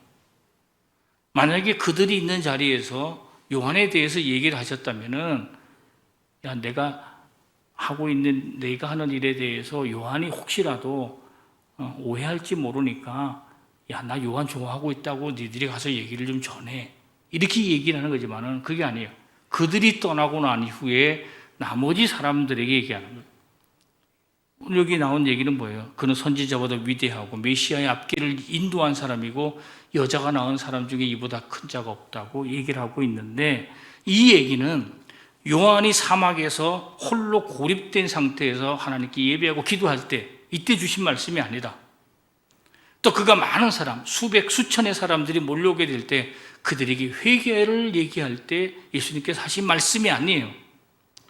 만약에 그들이 있는 자리에서 요한에 대해서 얘기를 하셨다면은 야, 내가 하는 일에 대해서 요한이 혹시라도 오해할지 모르니까 야, 나 요한 좋아하고 있다고 니들이 가서 얘기를 좀 전해. 이렇게 얘기를 하는 거지만은 그게 아니에요. 그들이 떠나고 난 이후에 나머지 사람들에게 얘기하는 거예요. 오늘 여기 나온 얘기는 뭐예요? 그는 선지자보다 위대하고 메시아의 앞길을 인도한 사람이고 여자가 낳은 사람 중에 이보다 큰 자가 없다고 얘기를 하고 있는데 이 얘기는 요한이 사막에서 홀로 고립된 상태에서 하나님께 예배하고 기도할 때 이때 주신 말씀이 아니라 또 그가 많은 사람, 수백, 수천의 사람들이 몰려오게 될 때 그들에게 회개를 얘기할 때 예수님께서 하신 말씀이 아니에요.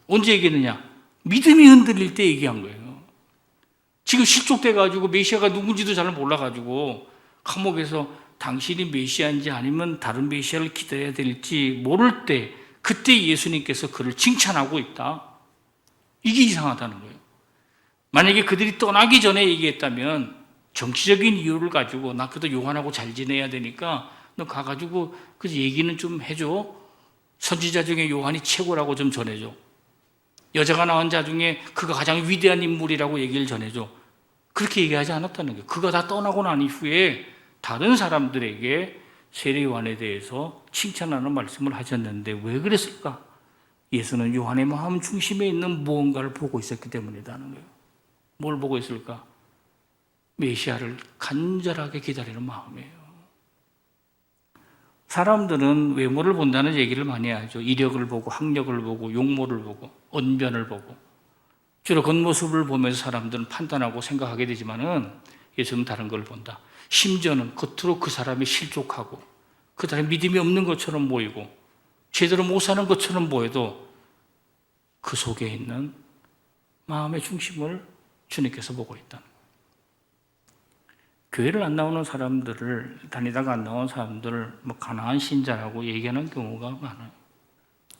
언제 얘기했느냐? 믿음이 흔들릴 때 얘기한 거예요. 지금 실족돼가지고 메시아가 누군지도 잘 몰라가지고 감옥에서 당신이 메시아인지 아니면 다른 메시아를 기다려야 될지 모를 때 그때 예수님께서 그를 칭찬하고 있다. 이게 이상하다는 거예요. 만약에 그들이 떠나기 전에 얘기했다면 정치적인 이유를 가지고 나 그래도 요한하고 잘 지내야 되니까 너 가가지고 그 얘기는 좀 해줘. 선지자 중에 요한이 최고라고 좀 전해줘. 여자가 낳은 자 중에 그가 가장 위대한 인물이라고 얘기를 전해줘. 그렇게 얘기하지 않았다는 거예요. 그가 다 떠나고 난 이후에 다른 사람들에게 세례 요한에 대해서 칭찬하는 말씀을 하셨는데 왜 그랬을까? 예수는 요한의 마음 중심에 있는 무언가를 보고 있었기 때문이라는 거예요. 뭘 보고 있을까? 메시아를 간절하게 기다리는 마음이에요. 사람들은 외모를 본다는 얘기를 많이 하죠. 이력을 보고 학력을 보고 용모를 보고 언변을 보고 주로 겉모습을 보면서 사람들은 판단하고 생각하게 되지만은 예수는 다른 걸 본다. 심지어는 겉으로 그 사람이 실족하고 그 사람이 믿음이 없는 것처럼 보이고 제대로 못 사는 것처럼 보여도 그 속에 있는 마음의 중심을 주님께서 보고 있다. 교회를 안 나오는 사람들을 다니다가 안 나온 사람들을 뭐 가난한 신자라고 얘기하는 경우가 많아요.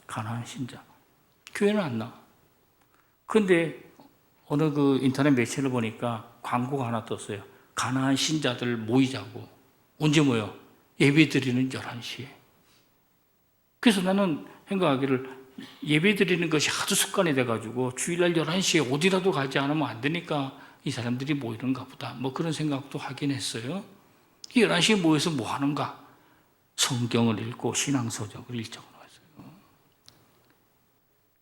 가난한 신자. 교회는 안 나와. 그런데 어느 그 인터넷 매체를 보니까 광고가 하나 떴어요. 가난한 신자들 모이자고. 언제 모여? 예배 드리는 11시에. 그래서 나는 생각하기를 예배 드리는 것이 하도 습관이 돼가지고 주일날 11시에 어디라도 가지 않으면 안 되니까 이 사람들이 모이는가 보다. 뭐 그런 생각도 하긴 했어요. 11시에 모여서 뭐 하는가? 성경을 읽고 신앙서적을 읽자고 나왔어요.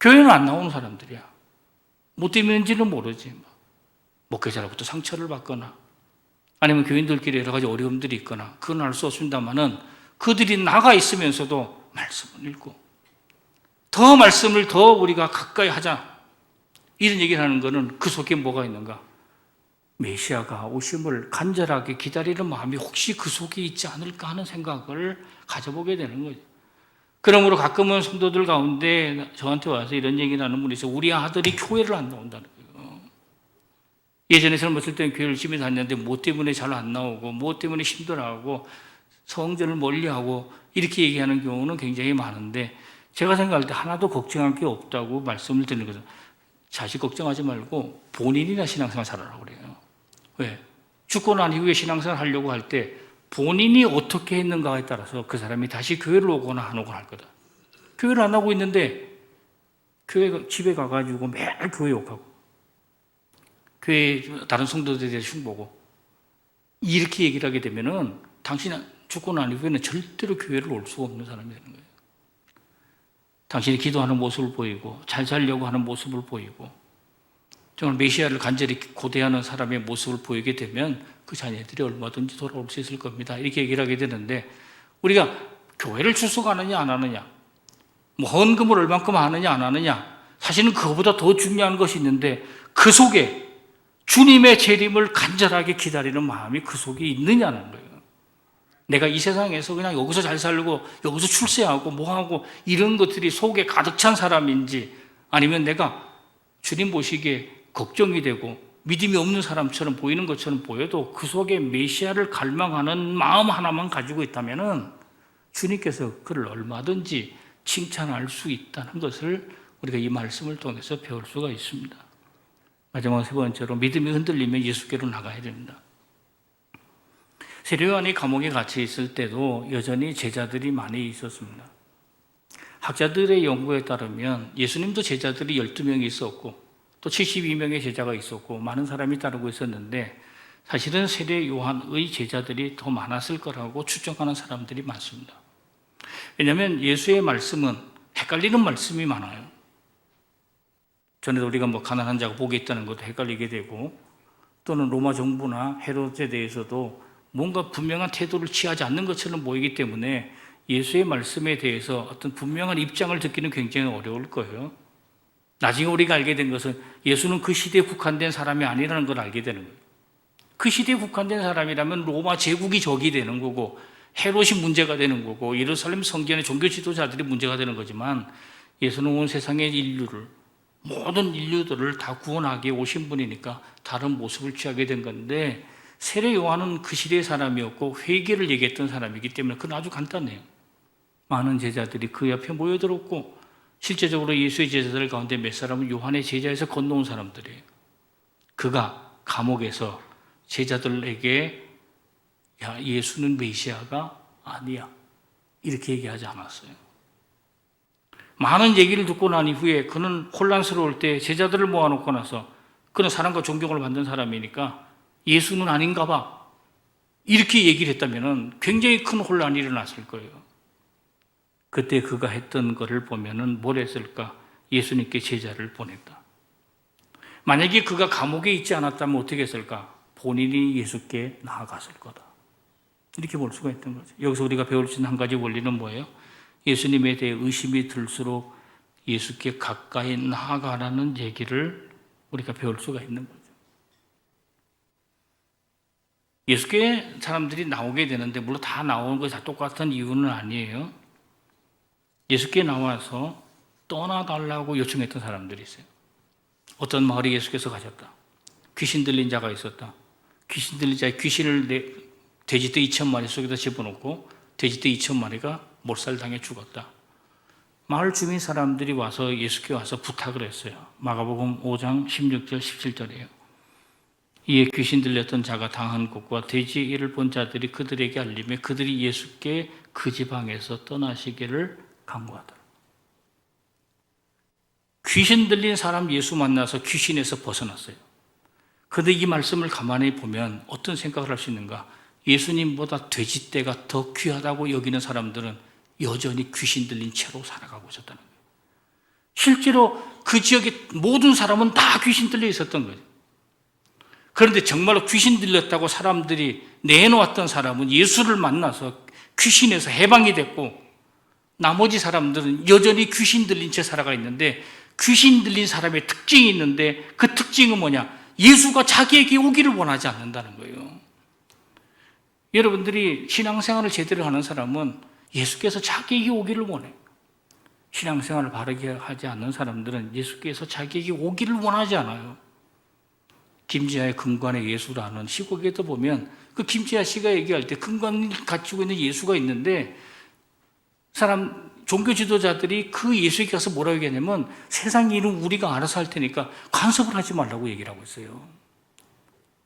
교회는 안 나오는 사람들이야. 뭐 때문인지는 모르지. 목회자로부터 상처를 받거나 아니면 교인들끼리 여러 가지 어려움들이 있거나 그건 알 수 없습니다만은 그들이 나가 있으면서도 말씀을 읽고 더 말씀을 더 우리가 가까이 하자. 이런 얘기를 하는 거는 그 속에 뭐가 있는가? 메시아가 오심을 간절하게 기다리는 마음이 혹시 그 속에 있지 않을까 하는 생각을 가져보게 되는 거죠. 그러므로 가끔은 성도들 가운데 저한테 와서 이런 얘기를 하는 분이 있어요. 우리 아들이 교회를 안 나온다는 거예요. 예전에 젊었을 때는 교회 열심히 다녔는데 뭐 때문에 잘 안 나오고 뭐 때문에 힘들어하고 성전을 멀리하고 이렇게 얘기하는 경우는 굉장히 많은데 제가 생각할 때 하나도 걱정할 게 없다고 말씀을 드리는 거죠. 자식 걱정하지 말고 본인이나 신앙생활 잘하라고 그래요. 왜? 죽고 난 이후에 신앙생활 하려고 할 때 본인이 어떻게 했는가에 따라서 그 사람이 다시 교회를 오거나 안 오거나 할 거다. 교회를 안 하고 있는데 집에 가가지고 매일 교회 욕하고 교회 다른 성도들에 대해서 흉보고 이렇게 얘기를 하게 되면은 당신이 죽고 난 이후에는 절대로 교회를 올 수가 없는 사람이 되는 거예요. 당신이 기도하는 모습을 보이고 잘 살려고 하는 모습을 보이고 정말 메시아를 간절히 고대하는 사람의 모습을 보이게 되면 그 자녀들이 얼마든지 돌아올 수 있을 겁니다. 이렇게 얘기를 하게 되는데 우리가 교회를 출석하느냐 안 하느냐, 뭐 헌금을 얼만큼 하느냐 안 하느냐, 사실은 그거보다 더 중요한 것이 있는데 그 속에 주님의 재림을 간절하게 기다리는 마음이 그 속에 있느냐는 거예요. 내가 이 세상에서 그냥 여기서 잘 살고 여기서 출세하고 뭐하고 이런 것들이 속에 가득 찬 사람인지, 아니면 내가 주님 보시기에 걱정이 되고 믿음이 없는 사람처럼 보이는 것처럼 보여도 그 속에 메시아를 갈망하는 마음 하나만 가지고 있다면 주님께서 그를 얼마든지 칭찬할 수 있다는 것을 우리가 이 말씀을 통해서 배울 수가 있습니다. 마지막 세 번째로, 믿음이 흔들리면 예수께로 나가야 됩니다. 세례 요한이 감옥에 갇혀 있을 때도 여전히 제자들이 많이 있었습니다. 학자들의 연구에 따르면 예수님도 제자들이 12명이 있었고 또 72명의 제자가 있었고 많은 사람이 따르고 있었는데, 사실은 세례 요한의 제자들이 더 많았을 거라고 추정하는 사람들이 많습니다. 왜냐하면 예수의 말씀은 헷갈리는 말씀이 많아요. 전에도 우리가 가난한 자가 복이 있다는 것도 헷갈리게 되고, 또는 로마 정부나 헤롯에 대해서도 뭔가 분명한 태도를 취하지 않는 것처럼 보이기 때문에 예수의 말씀에 대해서 어떤 분명한 입장을 듣기는 굉장히 어려울 거예요. 나중에 우리가 알게 된 것은 예수는 그 시대에 국한된 사람이 아니라는 걸 알게 되는 거예요. 그 시대에 국한된 사람이라면 로마 제국이 적이 되는 거고 헤롯이 문제가 되는 거고 예루살렘 성전의 종교 지도자들이 문제가 되는 거지만, 예수는 온 세상의 인류를, 모든 인류들을 다 구원하기 위해 오신 분이니까 다른 모습을 취하게 된 건데, 세례 요한은 그 시대의 사람이었고 회개를 얘기했던 사람이기 때문에 그건 아주 간단해요. 많은 제자들이 그 옆에 모여들었고, 실제적으로 예수의 제자들 가운데 몇 사람은 요한의 제자에서 건너온 사람들이에요. 그가 감옥에서 제자들에게 야, 예수는 메시아가 아니야, 이렇게 얘기하지 않았어요. 많은 얘기를 듣고 난 이후에 그는 혼란스러울 때 제자들을 모아놓고 나서, 그는 사랑과 존경을 받는 사람이니까 예수는 아닌가 봐, 이렇게 얘기를 했다면 굉장히 큰 혼란이 일어났을 거예요. 그때 그가 했던 것을 보면은 뭘 했을까? 예수님께 제자를 보냈다. 만약에 그가 감옥에 있지 않았다면 어떻게 했을까? 본인이 예수께 나아갔을 거다, 이렇게 볼 수가 있던 거죠. 여기서 우리가 배울 수 있는 한 가지 원리는 뭐예요? 예수님에 대해 의심이 들수록 예수께 가까이 나아가라는 얘기를 우리가 배울 수가 있는 거죠. 예수께 사람들이 나오게 되는데, 물론 다 나오는 것이 다 똑같은 이유는 아니에요. 예수께 나와서 떠나달라고 요청했던 사람들이 있어요. 어떤 마을에 예수께서 가셨다. 귀신 들린 자가 있었다. 귀신 들린 자의 귀신을 돼지떼 2,000마리 속에다 집어넣고 돼지떼 2,000마리가 몰살당해 죽었다. 마을 주민 사람들이 와서 예수께 와서 부탁을 했어요. 마가복음 5장 16절 17절이에요. 이에 귀신 들렸던 자가 당한 곳과 돼지의 일을 본 자들이 그들에게 알리며 그들이 예수께 그 지방에서 떠나시기를 간구하더라. 귀신 들린 사람 예수 만나서 귀신에서 벗어났어요. 그런데 이 말씀을 가만히 보면 어떤 생각을 할 수 있는가? 예수님보다 돼지떼가 더 귀하다고 여기는 사람들은 여전히 귀신 들린 채로 살아가고 있었다는 거예요. 실제로 그 지역의 모든 사람은 다 귀신 들려 있었던 거예요. 그런데 정말로 귀신 들렸다고 사람들이 내놓았던 사람은 예수를 만나서 귀신에서 해방이 됐고, 나머지 사람들은 여전히 귀신 들린 채 살아가 있는데, 귀신 들린 사람의 특징이 있는데 그 특징은 뭐냐? 예수가 자기에게 오기를 원하지 않는다는 거예요. 여러분들이 신앙생활을 제대로 하는 사람은 예수께서 자기에게 오기를 원해요. 신앙생활을 바르게 하지 않는 사람들은 예수께서 자기에게 오기를 원하지 않아요. 김지하의 금관의 예수라는 시국에도 보면 그 김지하 씨가 얘기할 때 금관을 갖추고 있는 예수가 있는데, 종교 지도자들이 그 예수에게 가서 뭐라고 얘기하냐면, 세상 일은 우리가 알아서 할 테니까 간섭을 하지 말라고 얘기를 하고 있어요.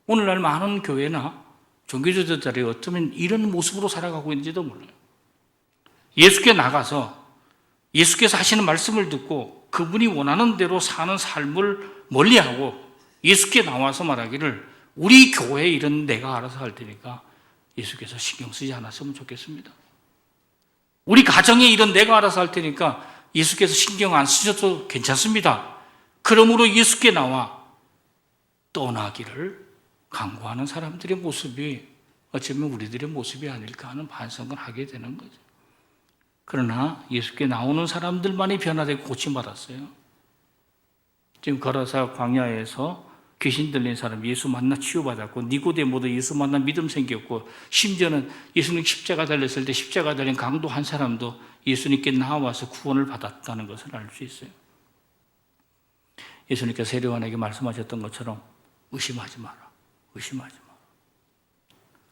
오늘날 많은 교회나 종교 지도자들이 어쩌면 이런 모습으로 살아가고 있는지도 몰라요. 예수께 나가서 예수께서 하시는 말씀을 듣고 그분이 원하는 대로 사는 삶을 멀리하고 예수께 나와서 말하기를 우리 교회 일은 내가 알아서 할 테니까 예수께서 신경 쓰지 않았으면 좋겠습니다. 우리 가정의 일은 내가 알아서 할 테니까 예수께서 신경 안 쓰셔도 괜찮습니다. 그러므로 예수께 나와 떠나기를 강구하는 사람들의 모습이 어쩌면 우리들의 모습이 아닐까 하는 반성을 하게 되는 거죠. 그러나 예수께 나오는 사람들만이 변화되고 고침받았어요. 지금 거라사 광야에서 귀신 들린 사람 예수 만나 치유받았고, 니고데모도 예수 만나 믿음 생겼고, 심지어는 예수님 십자가 달렸을 때 십자가 달린 강도 한 사람도 예수님께 나와서 구원을 받았다는 것을 알 수 있어요. 예수님께서 세례요한에게 말씀하셨던 것처럼 의심하지 마라. 의심하지 마라.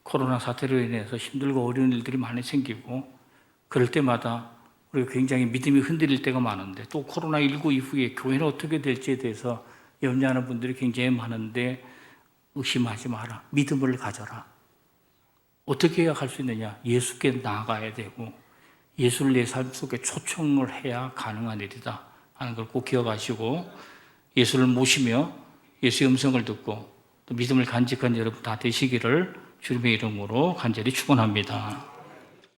코로나 사태로 인해서 힘들고 어려운 일들이 많이 생기고, 그럴 때마다 우리가 굉장히 믿음이 흔들릴 때가 많은데, 또 코로나19 이후에 교회는 어떻게 될지에 대해서 염려하는 분들이 굉장히 많은데, 의심하지 마라. 믿음을 가져라. 어떻게 해야 할 수 있느냐? 예수께 나아가야 되고 예수를 내 삶 속에 초청을 해야 가능한 일이다 하는 걸 꼭 기억하시고, 예수를 모시며 예수의 음성을 듣고 또 믿음을 간직한 여러분 다 되시기를 주님의 이름으로 간절히 축원합니다.